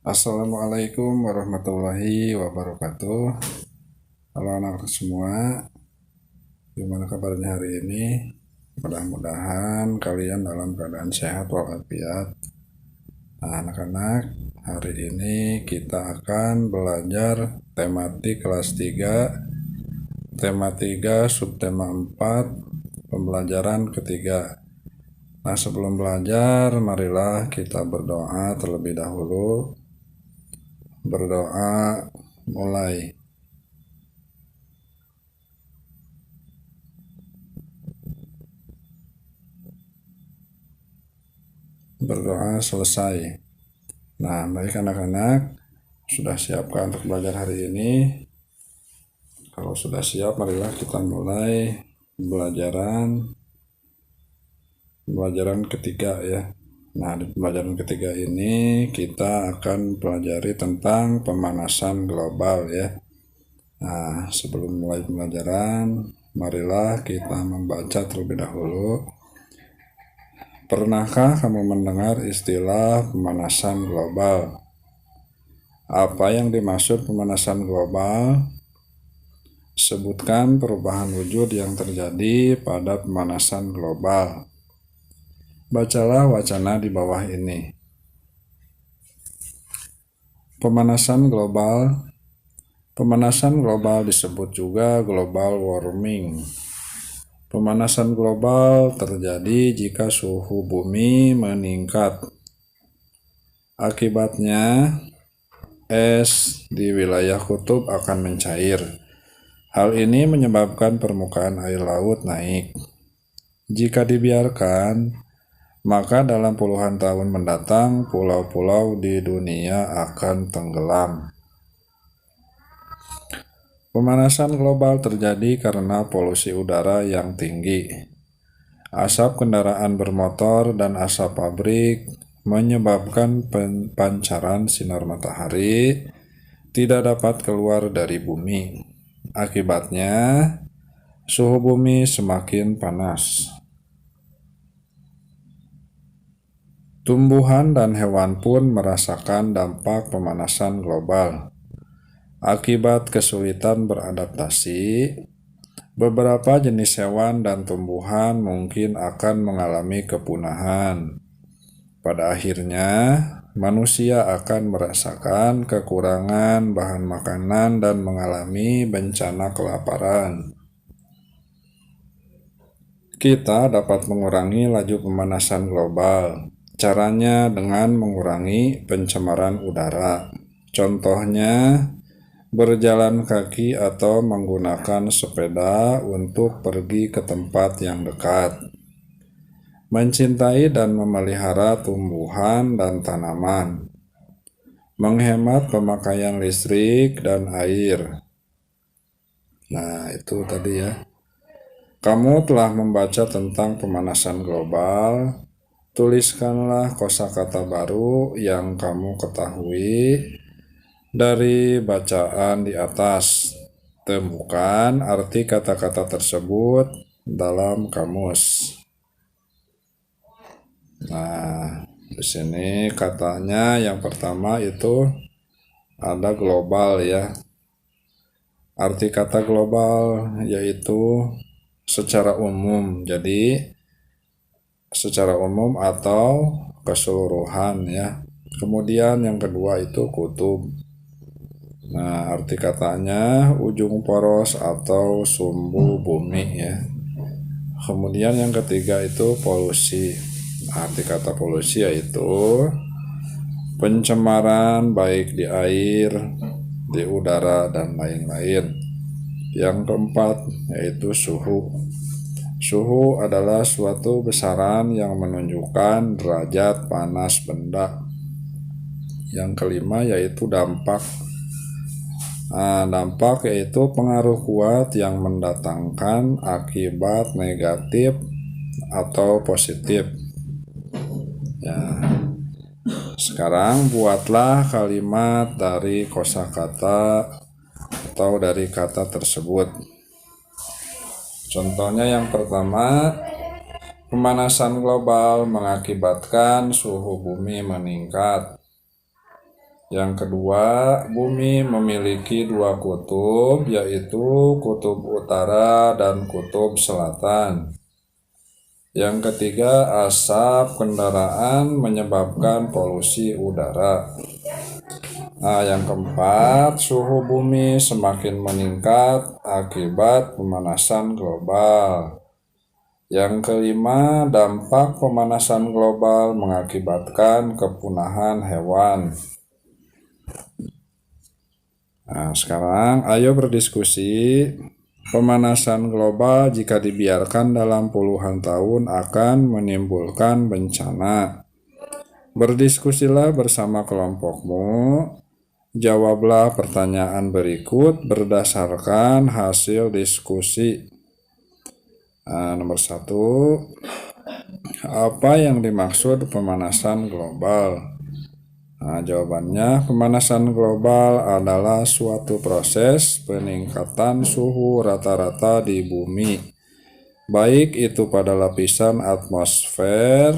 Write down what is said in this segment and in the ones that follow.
Assalamualaikum warahmatullahi wabarakatuh. Halo anak semua, gimana kabarnya hari ini? Mudah-mudahan kalian dalam keadaan sehat walafiat. Nah, anak-anak, hari ini kita akan belajar tematik kelas 3, tema 3, subtema 4, pembelajaran ketiga. Nah, sebelum belajar, marilah kita berdoa terlebih dahulu. Berdoa mulai. Berdoa selesai. Nah, baik anak-anak, sudah siapkah untuk belajar hari ini? Kalau sudah siap, marilah kita mulai pembelajaran ketiga ya. Nah, di pembelajaran ketiga ini kita akan pelajari tentang pemanasan global ya. Nah, sebelum mulai pembelajaran, marilah kita membaca terlebih dahulu. Pernahkah kamu mendengar istilah pemanasan global? Apa yang dimaksud pemanasan global? Sebutkan perubahan wujud yang terjadi pada pemanasan global. Bacalah wacana di bawah ini. Pemanasan global. Pemanasan global disebut juga global warming. Pemanasan global terjadi jika suhu bumi meningkat. Akibatnya, es di wilayah kutub akan mencair. Hal ini menyebabkan permukaan air laut naik. Jika dibiarkan, maka dalam puluhan tahun mendatang, pulau-pulau di dunia akan tenggelam. Pemanasan global terjadi karena polusi udara yang tinggi. Asap kendaraan bermotor dan asap pabrik menyebabkan pancaran sinar matahari tidak dapat keluar dari bumi. Akibatnya, suhu bumi semakin panas. Tumbuhan dan hewan pun merasakan dampak pemanasan global. Akibat kesulitan beradaptasi, beberapa jenis hewan dan tumbuhan mungkin akan mengalami kepunahan. Pada akhirnya, manusia akan merasakan kekurangan bahan makanan dan mengalami bencana kelaparan. Kita dapat mengurangi laju pemanasan global. Caranya dengan mengurangi pencemaran udara. Contohnya, berjalan kaki atau menggunakan sepeda untuk pergi ke tempat yang dekat. Mencintai dan memelihara tumbuhan dan tanaman. Menghemat pemakaian listrik dan air. Nah, itu tadi ya. Kamu telah membaca tentang pemanasan global. Tuliskanlah kosakata baru yang kamu ketahui dari bacaan di atas. Temukan arti kata-kata tersebut dalam kamus. Nah, di sini katanya yang pertama itu ada global ya. Arti kata global yaitu secara umum. Jadi secara umum atau keseluruhan ya. Kemudian yang kedua itu kutub. Nah, arti katanya ujung poros atau sumbu bumi ya. Kemudian yang ketiga itu polusi. Arti kata polusi yaitu pencemaran baik di air, di udara, dan lain-lain. Yang keempat yaitu suhu. Suhu adalah suatu besaran yang menunjukkan derajat panas benda. Yang kelima yaitu dampak. Dampak yaitu pengaruh kuat yang mendatangkan akibat negatif atau positif. Ya. Sekarang buatlah kalimat dari kosakata atau dari kata tersebut. Contohnya yang pertama, pemanasan global mengakibatkan suhu bumi meningkat. Yang kedua, bumi memiliki dua kutub, yaitu kutub utara dan kutub selatan. Yang ketiga, asap kendaraan menyebabkan polusi udara. Nah, yang keempat, suhu bumi semakin meningkat akibat pemanasan global. Yang kelima, dampak pemanasan global mengakibatkan kepunahan hewan. Nah, sekarang ayo berdiskusi. Pemanasan global jika dibiarkan dalam puluhan tahun akan menimbulkan bencana. Berdiskusilah bersama kelompokmu. Jawablah pertanyaan berikut berdasarkan hasil diskusi. Nomor 1, apa yang dimaksud pemanasan global? Jawabannya, pemanasan global adalah suatu proses peningkatan suhu rata-rata di bumi, baik itu pada lapisan atmosfer,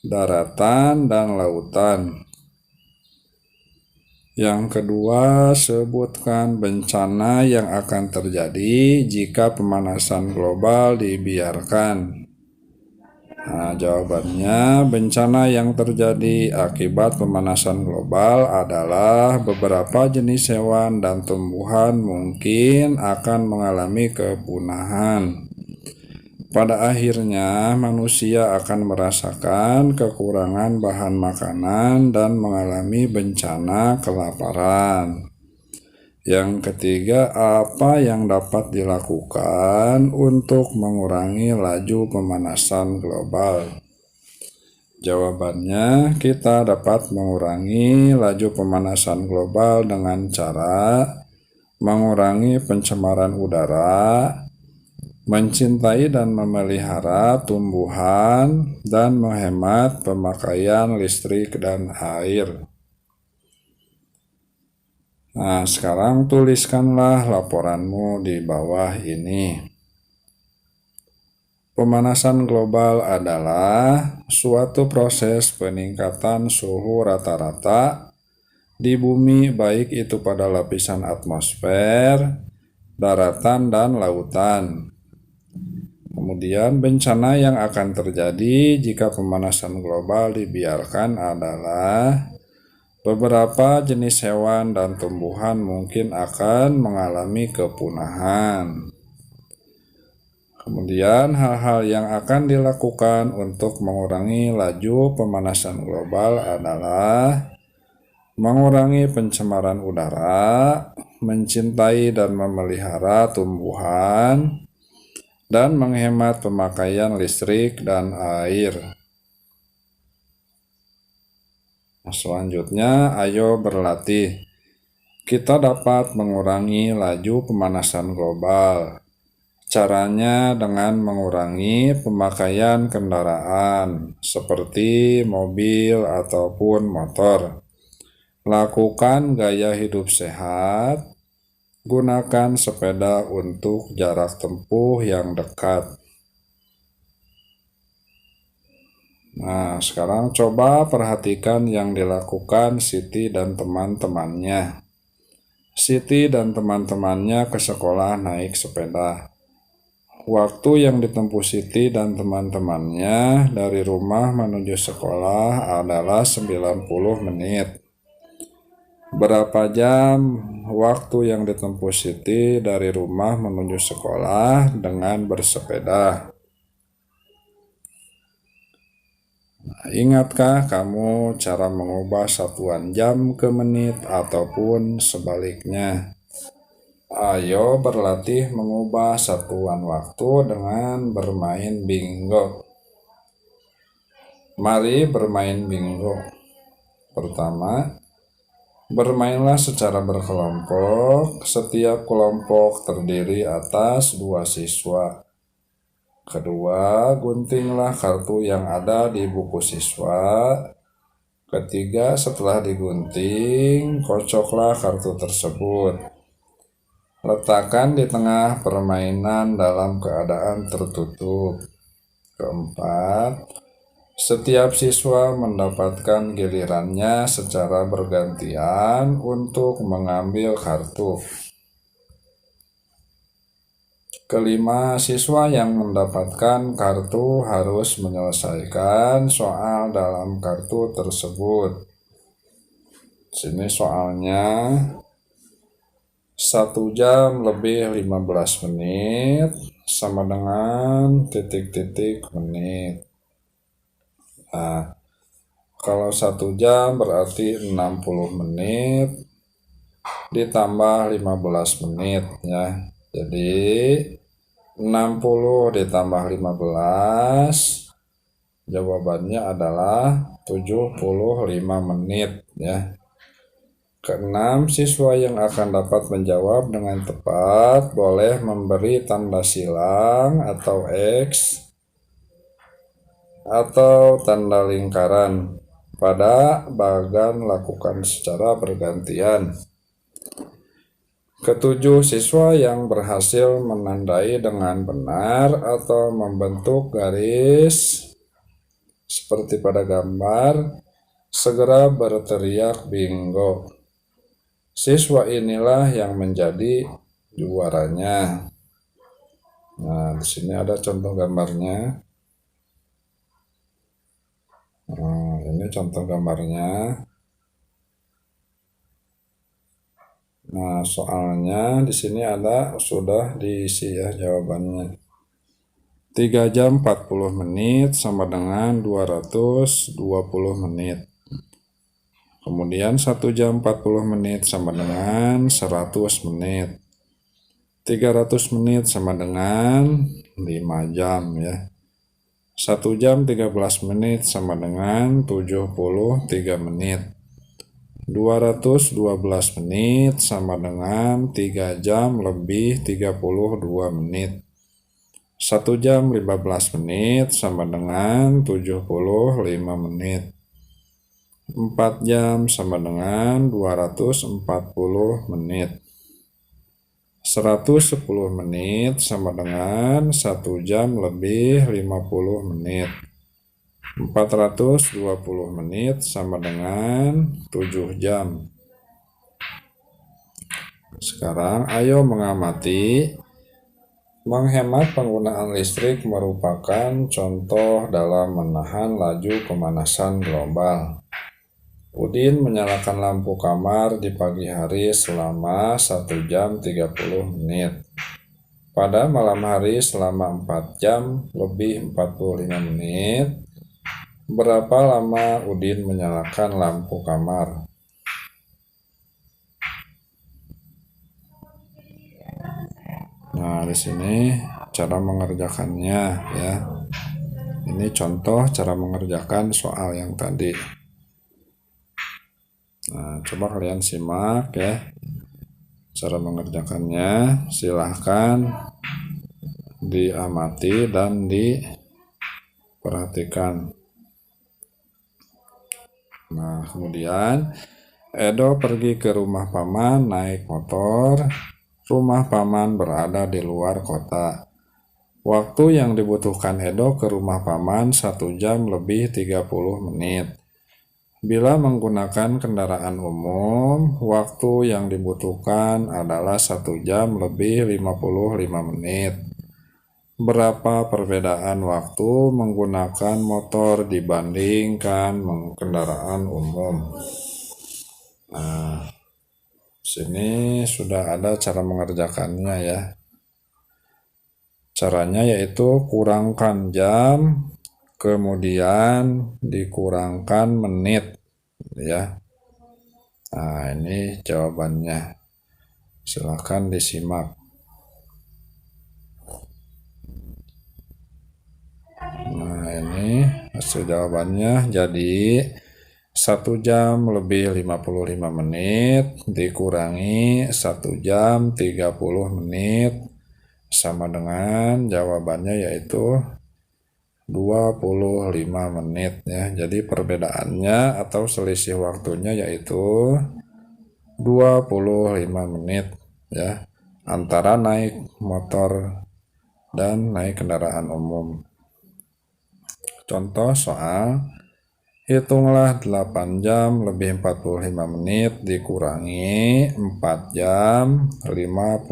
daratan, dan lautan. Yang kedua, sebutkan bencana yang akan terjadi jika pemanasan global dibiarkan. Jawabannya, bencana yang terjadi akibat pemanasan global adalah beberapa jenis hewan dan tumbuhan mungkin akan mengalami kepunahan. Pada akhirnya, manusia akan merasakan kekurangan bahan makanan dan mengalami bencana kelaparan. Yang ketiga, apa yang dapat dilakukan untuk mengurangi laju pemanasan global? Jawabannya, kita dapat mengurangi laju pemanasan global dengan cara mengurangi pencemaran udara, mencintai dan memelihara tumbuhan, dan menghemat pemakaian listrik dan air. Nah, sekarang tuliskanlah laporanmu di bawah ini. Pemanasan global adalah suatu proses peningkatan suhu rata-rata di bumi, baik itu pada lapisan atmosfer, daratan, dan lautan. Kemudian bencana yang akan terjadi jika pemanasan global dibiarkan adalah beberapa jenis hewan dan tumbuhan mungkin akan mengalami kepunahan. Kemudian hal-hal yang akan dilakukan untuk mengurangi laju pemanasan global adalah mengurangi pencemaran udara, mencintai dan memelihara tumbuhan, dan menghemat pemakaian listrik dan air. Selanjutnya, ayo berlatih. Kita dapat mengurangi laju pemanasan global. Caranya dengan mengurangi pemakaian kendaraan seperti mobil ataupun motor. Lakukan gaya hidup sehat. Gunakan sepeda untuk jarak tempuh yang dekat. Nah, sekarang coba perhatikan yang dilakukan Siti dan teman-temannya. Siti dan teman-temannya ke sekolah naik sepeda. Waktu yang ditempuh Siti dan teman-temannya dari rumah menuju sekolah adalah 90 menit. Berapa jam waktu yang ditempuh Siti dari rumah menuju sekolah dengan bersepeda? Ingatkah kamu cara mengubah satuan jam ke menit ataupun sebaliknya? Ayo berlatih mengubah satuan waktu dengan bermain bingo. Mari bermain bingo. Pertama, bermainlah secara berkelompok. Setiap kelompok terdiri atas 2 siswa. Kedua, guntinglah kartu yang ada di buku siswa. Ketiga, setelah digunting, kocoklah kartu tersebut. Letakkan di tengah permainan dalam keadaan tertutup. Keempat, Setiap siswa mendapatkan gilirannya secara bergantian untuk mengambil kartu. Kelima, siswa yang mendapatkan kartu harus menyelesaikan soal dalam kartu tersebut. Sini soalnya 1 jam lebih 15 menit sama dengan titik-titik menit. Nah, kalau 1 jam berarti 60 menit ditambah 15 menit ya. Jadi 60 ditambah 15, jawabannya adalah 75 menit ya. Keenam, siswa yang akan dapat menjawab dengan tepat boleh memberi tanda silang atau X atau tanda lingkaran pada bagan lakukan secara bergantian. Ketujuh, siswa yang berhasil menandai dengan benar atau membentuk garis seperti pada gambar, segera berteriak bingo. Siswa inilah yang menjadi juaranya. Nah, di sini ada contoh gambarnya. Nah, ini contoh gambarnya. Nah, soalnya di sini ada sudah diisi ya jawabannya. 3 jam 40 menit sama dengan 220 menit. Kemudian 1 jam 40 menit sama dengan 100 menit. 300 menit sama dengan 5 jam ya. 1 jam 13 menit sama dengan 73 menit. 212 menit sama dengan 3 jam lebih 32 menit. 1 jam 15 menit sama dengan 75 menit. 4 jam sama dengan 240 menit. 110 menit sama dengan 1 jam lebih 50 menit. 420 menit sama dengan 7 jam. Sekarang ayo mengamati. Menghemat penggunaan listrik merupakan contoh dalam menahan laju pemanasan global. Udin menyalakan lampu kamar di pagi hari selama 1 jam 30 menit. Pada malam hari selama 4 jam lebih 45 menit. Berapa lama Udin menyalakan lampu kamar? Nah, di sini cara mengerjakannya ya. Ini contoh cara mengerjakan soal yang tadi. Nah, coba kalian simak ya. Cara mengerjakannya silahkan diamati dan diperhatikan. Nah, kemudian Edo pergi ke rumah paman naik motor. Rumah paman berada di luar kota. Waktu yang dibutuhkan Edo ke rumah paman 1 jam lebih 30 menit. Bila menggunakan kendaraan umum, waktu yang dibutuhkan adalah 1 jam lebih 55 menit. Berapa perbedaan waktu menggunakan motor dibandingkan kendaraan umum? Nah, sini sudah ada cara mengerjakannya ya. Caranya yaitu kurangkan jam, kemudian dikurangkan menit ya. Nah, ini jawabannya. Silahkan disimak. Nah, ini hasil jawabannya jadi 1 jam lebih 55 menit dikurangi 1 jam 30 menit sama dengan jawabannya yaitu 25 menit ya. Jadi perbedaannya atau selisih waktunya yaitu 25 menit ya antara naik motor dan naik kendaraan umum. Contoh soal, hitunglah 8 jam lebih 45 menit dikurangi 4 jam 55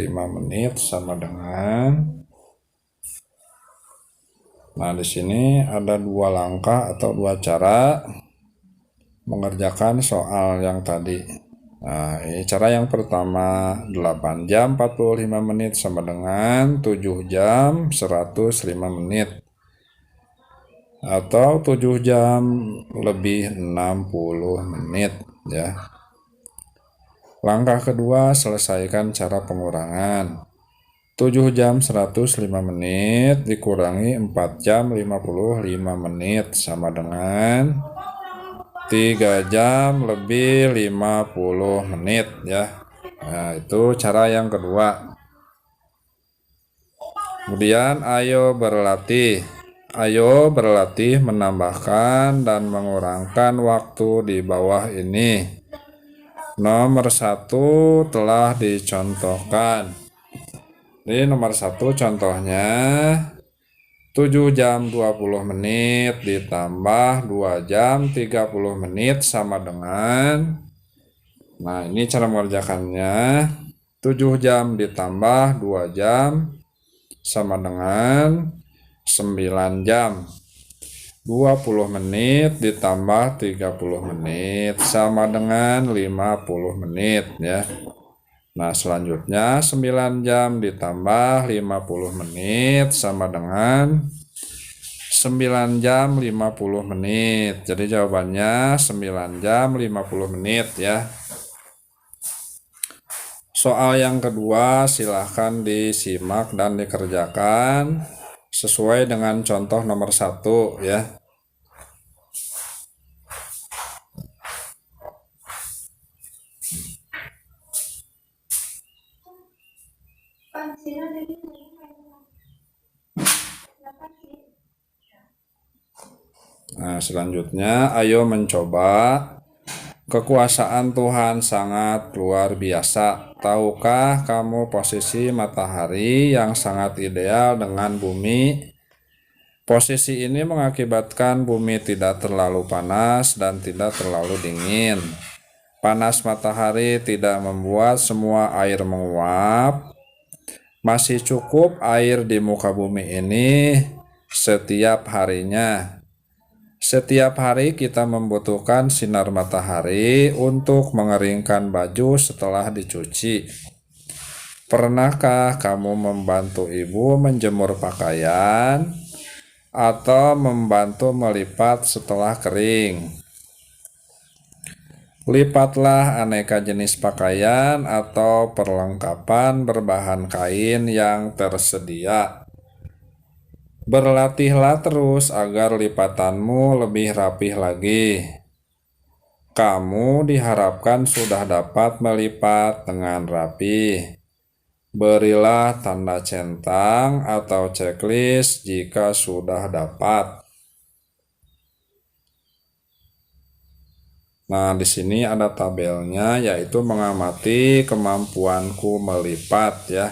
menit sama dengan. Nah, di sini ada dua langkah atau dua cara mengerjakan soal yang tadi. Nah, ini cara yang pertama, 8 jam 45 menit sama dengan 7 jam 105 menit. Atau 7 jam lebih 60 menit ya. Langkah kedua, selesaikan cara pengurangan. 7 jam 105 menit dikurangi 4 jam 55 menit sama dengan 3 jam lebih 50 menit ya. Nah, itu cara yang kedua. Kemudian ayo berlatih menambahkan dan mengurangkan waktu di bawah ini. Nomor 1 telah dicontohkan. Ini nomor 1 contohnya 7 jam 20 menit ditambah 2 jam 30 menit sama dengan. Nah, ini cara mengerjakannya. 7 jam ditambah 2 jam sama dengan 9 jam. 20 menit ditambah 30 menit sama dengan 50 menit ya. Nah, selanjutnya 9 jam ditambah 50 menit sama dengan 9 jam 50 menit. Jadi jawabannya 9 jam 50 menit ya. Soal yang kedua silahkan disimak dan dikerjakan sesuai dengan contoh nomor 1 ya. Nah, selanjutnya ayo mencoba. Kekuasaan Tuhan sangat luar biasa. Tahukah kamu posisi matahari yang sangat ideal dengan bumi? Posisi ini mengakibatkan bumi tidak terlalu panas dan tidak terlalu dingin. Panas matahari tidak membuat semua air menguap. Masih cukup air di muka bumi ini setiap harinya. Setiap hari kita membutuhkan sinar matahari untuk mengeringkan baju setelah dicuci. Pernahkah kamu membantu ibu menjemur pakaian atau membantu melipat setelah kering? Lipatlah aneka jenis pakaian atau perlengkapan berbahan kain yang tersedia. Berlatihlah terus agar lipatanmu lebih rapih lagi. Kamu diharapkan sudah dapat melipat dengan rapi. Berilah tanda centang atau checklist jika sudah dapat. Nah, di sini ada tabelnya, yaitu mengamati kemampuanku melipat ya.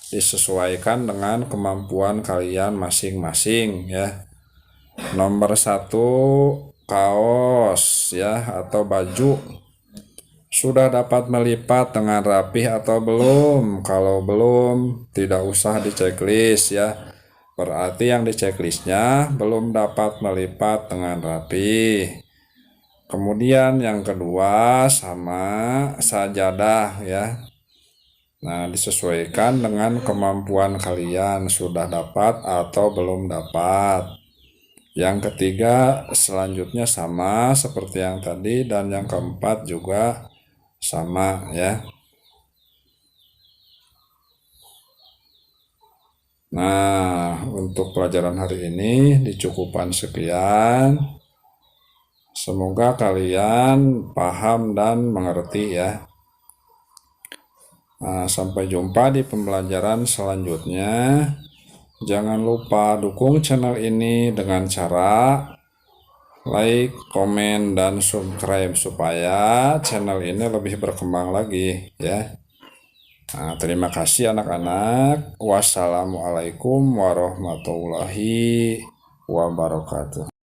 Disesuaikan dengan kemampuan kalian masing-masing ya. Nomor 1, kaos ya atau baju. Sudah dapat melipat dengan rapih atau belum? Kalau belum, tidak usah di checklist ya. Berarti yang di checklistnya belum dapat melipat dengan rapi. Kemudian yang kedua sama sajadah ya. Nah, disesuaikan dengan kemampuan kalian, sudah dapat atau belum dapat. Yang ketiga selanjutnya sama seperti yang tadi, dan yang keempat juga sama ya. Nah, untuk pelajaran hari ini dicukupkan sekian. Semoga kalian paham dan mengerti ya. Nah, sampai jumpa di pembelajaran selanjutnya. Jangan lupa dukung channel ini dengan cara like, komen, dan subscribe supaya channel ini lebih berkembang lagi ya. Nah, terima kasih anak-anak. Wassalamualaikum warahmatullahi wabarakatuh.